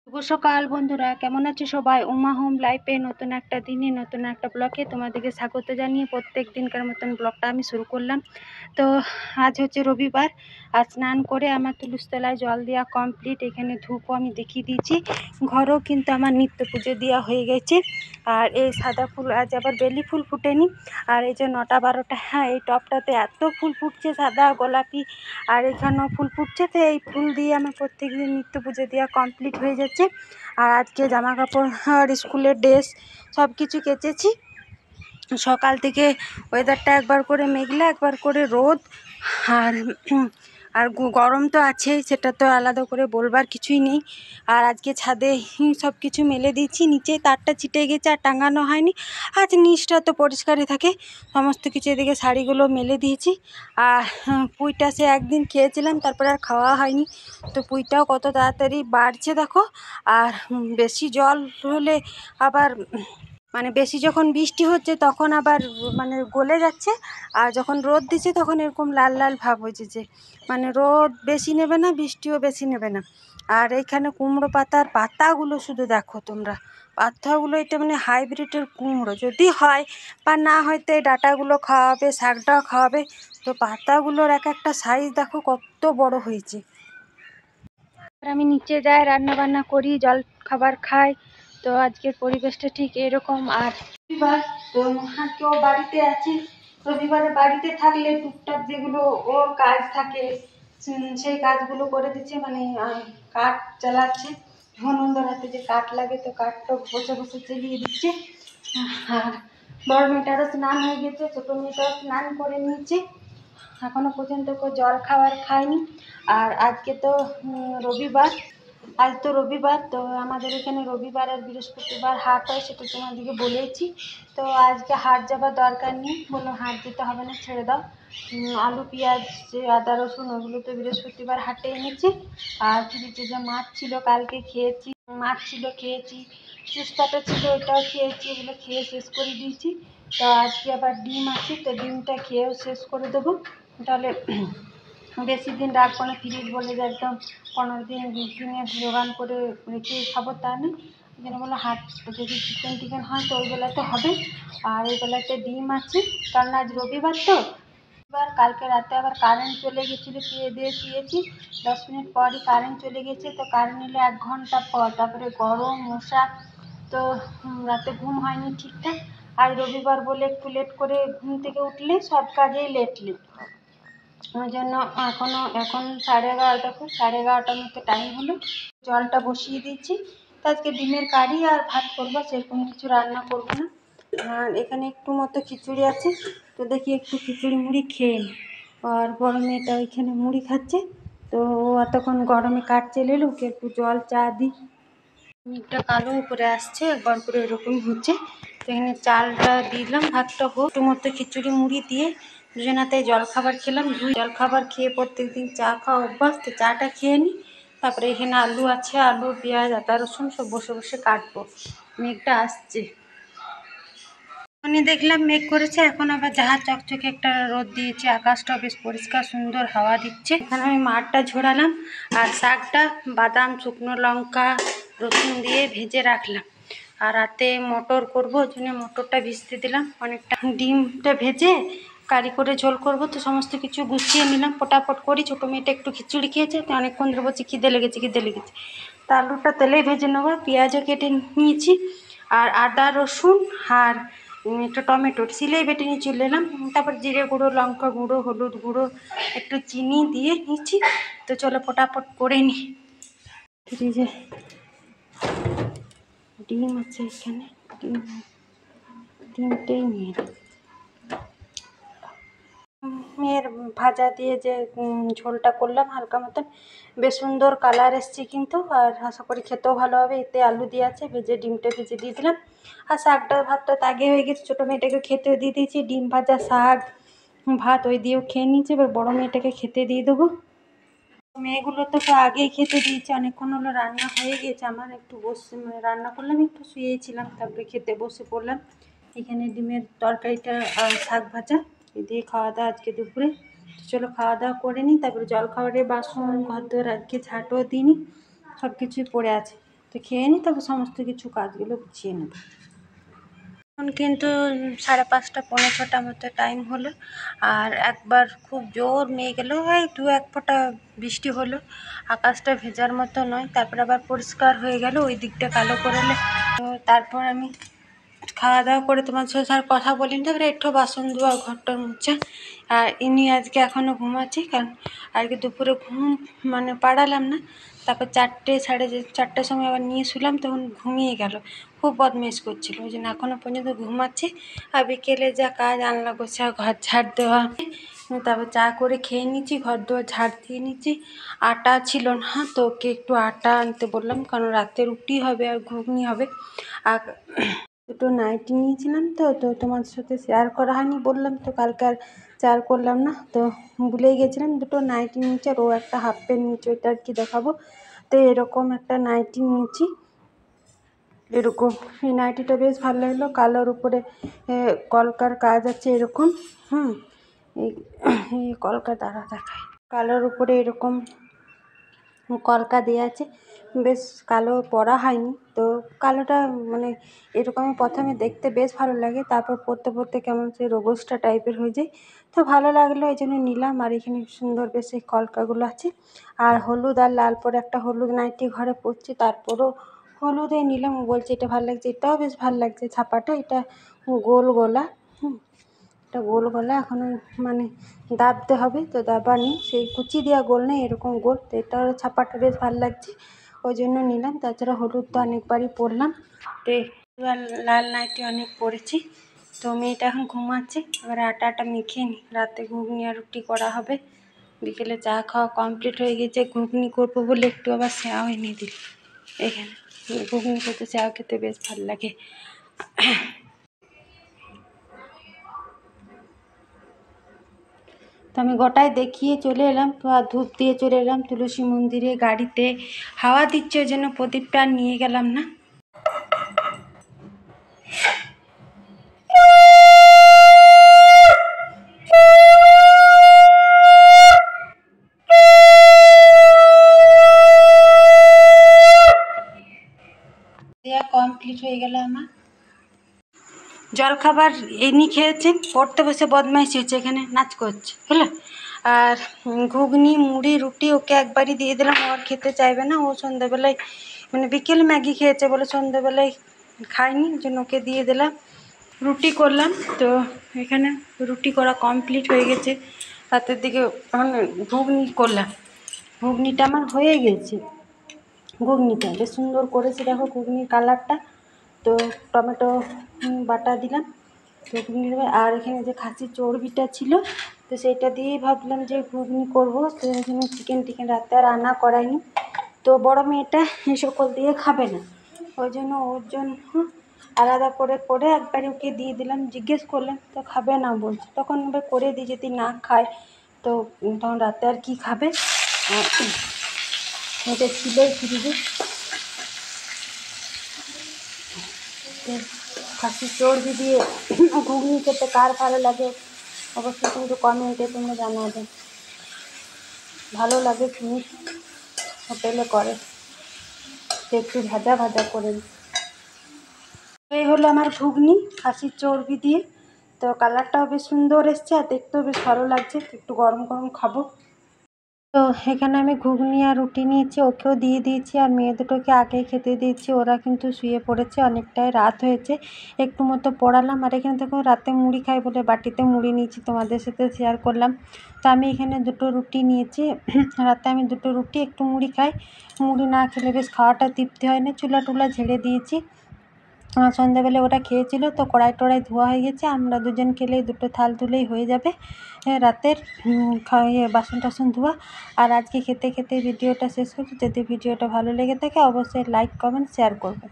শুভ সকাল বন্ধুরা, কেমন আছো সবাই? উমা হোম লাইফে নতুন একটা দিনে নতুন একটা ব্লগে তোমাদেরকে স্বাগত জানিয়ে প্রত্যেক দিনকার মতন ব্লগটা আমি শুরু করলাম। তো আজ হচ্ছে রবিবার। আর স্নান করে আমার তুলসতলায় জল দেওয়া কমপ্লিট। এখানে ধূপও আমি দেখিয়ে দিয়েছি, ঘরও কিন্তু আমার নিত্য পুজো দেওয়া হয়ে গেছে। আর এই সাদা ফুল, আজ আবার বেলি ফুল ফুটেনি। আর এই যে 9টা 12টা, হ্যাঁ এই টপটাতে এত ফুল ফুটছে, সাদা গোলাপি, আর এখানেও ফুল ফুটছে। তো এই ফুল দিয়ে আমার প্রত্যেক দিন নিত্য পুজো দেওয়া কমপ্লিট হয়ে যাচ্ছে। আর আজকে জামা কাপড় আর স্কুলের ড্রেস সব কিছু কেচেছি। সকাল থেকে ওয়েদারটা একবার করে মেঘলা, একবার করে রোদ। আর আর গরম তো আছেই, সেটা তো আলাদা করে বলবার কিছুই নেই। আর আজকে ছাদে সব কিছু মেলে দিয়েছি, নিচে তারটা ছিটে গেছে আর টাঙানো হয়নি। আজ নিচটা তো পরিষ্কারই থাকে, সমস্ত কিছু এদিকে শাড়িগুলো মেলে দিয়েছি। আর পুঁইটা সে একদিন খেয়েছিলাম, তারপরে আর খাওয়া হয়নি। তো পুঁইটাও কত তাড়াতাড়ি বাড়ছে দেখো। আর বেশি জল হলে আবার বেশি যখন বৃষ্টি হচ্ছে তখন আবার গলে যাচ্ছে। আর যখন রোদ দিচ্ছে তখন এরকম লাল লাল ভাব হয়েছে, রোদ বেশি নেবে না, বৃষ্টিও বেশি নেবে না। আর এইখানে কুমড়ো পাতাগুলো শুধু দেখো তোমরা, পাতাগুলো এটা হাইব্রিডের কুমড়ো, যদি হয় বা না হয়তো এই ডাঁটাগুলো খাওয়াবে, শাকটাও খাওয়াবে। তো পাতাগুলোর এক একটা সাইজ দেখো কত বড় হয়েছে। আমি নিচে যাই, রান্না বান্না করি, জল খাবার খাই। তো আজকের পরিবেশটা ঠিক এরকম। আর রবিবার তো কেউ বাড়িতে আছে। রবিবারে বাড়িতে থাকলে টুকটাক যেগুলো ওর কাজ থাকে সেই কাজগুলো করে দিচ্ছে। কাঠ চালাচ্ছে, ধনন্দর হাতে যে কাঠ লাগে, তো কাঠটা বসে বসে চালিয়ে দিচ্ছে। আর বড় মেয়েটারও স্নান হয়ে গেছে, ছোটো মেয়েটাও স্নান করে নিয়েছে। এখনো পর্যন্ত কেউ জল খাবার খায়নি। আর আজকে তো রবিবার, আজ তো রবিবার। তো আমাদের এখানে রবিবার আর বৃহস্পতিবার হাট হয়, সেটা তোমাদেরকে বলেছি। তো আজকে হাট যাবার দরকার নেই, বললো হাট যেতে হবে না, ছেড়ে দাও। আলু পেঁয়াজ আদা রসুন ওগুলো তো বৃহস্পতিবার হাটে এনেছি। আর ফ্রিজে যে মাছ ছিল কালকে খেয়েছি, মাছ ছিল খেয়েছি, সুস্তাটা ছিল ওটাও খেয়েছি, এগুলো খেয়ে শেষ করে দিয়েছি। তো আজকে আবার ডিম আছে, তো ডিমটা খেয়েও শেষ করে দেবো। তাহলে বেশি দিন রাখবো না, ফ্রিজ বলে যে একদম 15 দিন 20 দিনের যোগান করে রেখে খাবো তা নেই। এই জন্য বললো হাট যদি চিকেন টিকেন হয় তো ওই বেলাতে হবে। আর এই বেলাতে ডিম আছে, কারণ আজ রবিবার তো। এবার কালকে রাতে আবার কারেন্ট চলে গেছিলো, খেয়ে দিয়ে শুয়েছি, 10 মিনিট পরই কারেন্ট চলে গেছে। তো কারেন্ট এলো 1 ঘন্টা পর, তারপরে গরম মশা, তো রাতে ঘুম হয়নি ঠিকঠাক। আজ রবিবার বলে একটু লেট করে ঘুম থেকে উঠলে সব কাজেই লেট। ওই জন্য এখন 11:30, 11:30 মতো টাইম হলো। জলটা বসিয়ে দিয়েছি। তো আজকে ডিমের কারি আর ভাত করবো, সেরকম কিছু রান্না করবো না। আর এখানে একটু মতো খিচুড়ি আছে, তো দেখি একটু খিচুড়ি মুড়ি খেয়ে নিই। আর বড় মেয়েটা ওইখানে মুড়ি খাচ্ছে। তো ও এতক্ষণ গরমে কাটছে, এলো ওকে একটু জল চা দিই। মেঘটা কালো উপরে আসছে, একবার করে এরকম হচ্ছে। তো এখানে চালটা দিলাম, ভাতটা হোক, একটু মতো খিচুড়ি মুড়ি দিয়ে দুজনাতে জল খাবার খেলাম। জল খাবার খেয়ে প্রত্যেকদিন চা খাওয়া অভ্যাস, তো চাটা খেয়ে নিই। তারপরে এখানে আলু আছে, আলু পেঁয়াজ আদা রসুন সব বসে বসে কাটবো। মেঘটা আসছে, দেখলাম মেঘ করেছে, এখন আবার যাহা চকচকে একটা রোদ দিয়েছে, আকাশটা বেশ পরিষ্কার সুন্দর হাওয়া দিচ্ছে। এখানে আমি মাঠটা ঝোড়ালাম আর শাকটা বাদাম শুকনো লঙ্কা রসুন দিয়ে ভেজে রাখলাম। আর রাতে মটর করবো, ওই জন্য মটরটা ভিজতে দিলাম অনেকটা। ডিমটা ভেজে কারি করে ঝোল করবো, তো সমস্ত কিছু গুছিয়ে নিলাম ফটাফট করি। ছোটো মেয়েটা একটু খিচুড়ি খেয়েছে, তো অনেকক্ষণ ধরে বলছি খিদে লেগেছে। তো আলুটা তেলেই ভেজে নেবো, পেঁয়াজও কেটে নিয়েছি। আর আদা রসুন আর একটা টমেটো সিলেই বেটে নিয়ে চলে এলাম। তারপর জিরে গুঁড়ো, লঙ্কা গুঁড়ো, হলুদ গুঁড়ো, একটু চিনি দিয়ে নিচ্ছি। তো চলো ফটাফট করে নিই। ফ্রিজে ডিম আছে, এখানে ডিমটাই নিয়ে মেয়ের ভাজা দিয়ে যে ঝোলটা করলাম হালকা মতন, বেশ সুন্দর কালার এসছে কিন্তু। আর আশা করি খেতেও ভালো হবে। এতে আলু দিয়ে আছে, ভেজে ডিমটা ভেজে দিয়ে দিলাম। আর শাকটা ভাতটা তাগে হয়ে গেছে, ছোটো মেয়েটাকে খেতেও দিয়ে দিয়েছি। ডিম ভাজা শাক ভাত ওই দিয়েও খেয়ে নিয়েছি, এবার বড়ো মেয়েটাকে খেতে দিয়ে দেবো। মেয়েগুলো তো আগেই খেতে দিয়েছে, অনেকক্ষণ হলো রান্না হয়ে গেছে। আমার একটু বসে রান্না করলাম, একটু শুয়েছিলাম, তারপরে খেতে বসে পড়লাম। এখানে ডিমের তরকারিটা আর শাক ভাজা দিয়ে খাওয়া দাওয়া আজকে দুপুরে। চলো খাওয়া দাওয়া করে নিই, তারপরে জল খাবারের বাসন ঘর দোর আজকে ঝাঁটও দিইনি, সব কিছুই পড়ে আছে। তো খেয়ে নিই, তারপর সমস্ত কিছু কাজগুলো গুছিয়ে নেব। এখন কিন্তু 5:30 পৌনে 6টা মতো টাইম হলো, আর একবার খুব জোর মেঘ এলো, ওই 2-1 ফোঁটা বৃষ্টি হলো, আকাশটা ভেজার মতো নয়, তারপর আবার পরিষ্কার হয়ে গেল, ওই দিকটা কালো করলে। তো তারপর আমি খাওয়া দাওয়া করে তোমার সাথে আর কথা বলিনি, তারপরে একটু বাসন ধোয়া, ঘরটার মুছা। আর ইনি আজকে এখনও ঘুমাচ্ছি, কারণ আজকে দুপুরে ঘুম মানে পাড়ালাম না, তারপর 4-4:30 সময় আবার নিয়ে শুলাম, তখন ঘুমিয়ে গেল, খুব বদমাইশ করছিল, ওই জন্য এখনও পর্যন্ত ঘুমাচ্ছে। আর বিকেলে যা কাজ, আনলা গোছা, ঘর ঝাড় দেওয়া, তারপর চা করে খেয়ে নিচ্ছি, ঘর দুয়ার ঝাড় দিয়ে নিচ্ছি। আটা ছিল না, তো ওকে একটু আটা আনতে বললাম, কারণ রাতে রুটি হবে আর ঘুগনি হবে। আর দুটো নাইটি নিয়েছিলাম, তো তোমার সাথে শেয়ার করা হয়নি, বললাম তো কালকে আর শেয়ার করলাম না, তো ভুলেই গেছিলাম। দুটো নাইটি নিয়েছি, আর ও একটা হাফ প্যান্ট নিয়েছি, ওইটা আর কি দেখাবো। তো এরকম একটা নাইটি নিয়েছি, এরকম। এই নাইটিটা বেশ ভালো লাগলো, কালোর উপরে কলকার কাজ আছে এরকম। এই কলকা দ্বারা দেখায়, কালোর উপরে এরকম কলকা দেওয়া আছে, বেশ কালো পরা হয়নি, তো কালোটা মানে এরকমই প্রথমে দেখতে বেশ ভালো লাগে, তারপর পরতে পরতে কেমন সেই রোগস্টা টাইপের হয়ে যায়, তো ভালো লাগলো, এই জন্য নিলাম। আর এখানে সুন্দর বেশ এই কলকাগুলো আছে, আর হলুদ আর লাল পরে একটা হলুদ নাইটি ঘরে পরছি, তারপরও হলুদে নিলাম। ও বলছে এটা ভালো লাগছে, এটাও বেশ ভালো লাগছে ছাপাটা, এটা গোল গলা, এটা গোল গলা, এখন মানে দাবতে হবে, তো দাবা নেই, সেই কুচি দেওয়া গোল নেই, এরকম গোল, তো এটার ছাপাটা বেশ ভালো লাগছে, ওই জন্য নিলাম। তাছাড়া হলুদ তো অনেকবারই পরলাম, তো লাল নাইটি অনেক পরেছি। তো মেয়েটা এখন ঘুমাচ্ছে, এবার আটাটা মেখে নিই, রাতে ঘুগনি আর রুটি করা হবে। বিকেলে চা খাওয়া কমপ্লিট হয়ে গেছে, ঘুগনি করবো বলে একটু আবার স্যাও এনে দিল এখানে, ঘুগনি করতে স্যাও খেতে বেশ ভালো লাগে। তো আমি গোটায় দেখিয়ে চলে এলাম, তো আর ধূপ দিয়ে চলে এলাম তুলসী মন্দিরে, গাড়িতে হাওয়া দিচ্ছে ওই জন্য প্রদীপটা আর নিয়ে গেলাম না। দেওয়া কমপ্লিট হয়ে গেল আমার। জলখাবার এমনি খেয়েছে, পড়তে বসে বদমাইশি হচ্ছে, এখানে নাচ করছে, বুঝলো। আর ঘুগনি মুড়ি রুটি ওকে একবারই দিয়ে দিলাম, ও আর খেতে চাইবে না, ও সন্ধ্যাবেলায় মানে বিকেল ম্যাগি খেয়েছে বলে সন্ধ্যাবেলায় খায়নি, ওই জন্য ওকে দিয়ে দিলাম। রুটি করলাম, তো এখানে রুটি করা কমপ্লিট হয়ে গেছে, রাতের দিকে ঘুগনি করলাম, ঘুগনিটা আমার হয়ে গেছে, ঘুগনিটা বেশ সুন্দর করেছে, দেখো ঘুগনির কালারটা। তো টমেটো বাটা দিলাম, তো ঘুগনি দেবে। আর এখানে যে খাসির চর্বিটা ছিল, তো সেইটা দিয়েই ভাবলাম যে ঘুগনি করবো, তো এখানে চিকেন রাতে আর রান্না করাইনি, তো বড় মেয়েটা এই সকল দিয়ে খাবে না, ওই জন্য ওর জন্য আলাদা করে একবারে ওকে দিয়ে দিলাম। জিজ্ঞেস করলাম, তো খাবে না বলছে, তখন এবার করে দিই, যদি না খায় তো তখন রাতে আর কি খাবে। এটা ছিলই ফ্রিজে, খাসির চর্বি দিয়ে ঘুগনি খেতে কার ভালো লাগে অবশ্যই কিন্তু কমেন্টে তোমরা জানাবে। ভালো লাগে তুমি হোটেলে করে, তো একটু ভাজা ভাজা করে। এই হলো আমার ঘুগনি খাসির চর্বি দিয়ে, তো কালারটাও বেশ সুন্দর এসছে, আর দেখতেও বেশ ভালো লাগছে, একটু গরম গরম খাবো। তো এখানে আমি ঘুগনি আর রুটি নিয়েছি, ওকেও দিয়ে দিয়েছি, আর মেয়ে দুটোকে আগেই খেতে দিয়েছি, ওরা কিন্তু শুয়ে পড়েছে, অনেকটাই রাত হয়েছে, একটু মতো পড়ালাম। আর এখানে দেখো রাতে মুড়ি খাই বলে বাটিতে মুড়ি নিয়েছি, তোমাদের সাথে শেয়ার করলাম। তো আমি এখানে দুটো রুটি নিয়েছি, রাতে আমি দুটো রুটি একটু মুড়ি খাই, মুড়ি না খেলে বেশ খাওয়াটা তৃপ্তি হয় না। চুলা টুলা ঝেড়ে দিয়েছি, সন্ধ্যাবেলা ওরা খেয়েছিল, তো কড়াই টড়াই ধোয়া হয়ে গেছে, আমরা দুজন খেলেই দুটো থাল ধুলেই হয়ে যাবে রাতের বাসন টাসন ধোয়া। আর আজকে খেতে খেতে ভিডিওটা শেষ করছি, যদি ভিডিওটা ভালো লেগে থাকে অবশ্যই লাইক কমেন্ট শেয়ার করবে।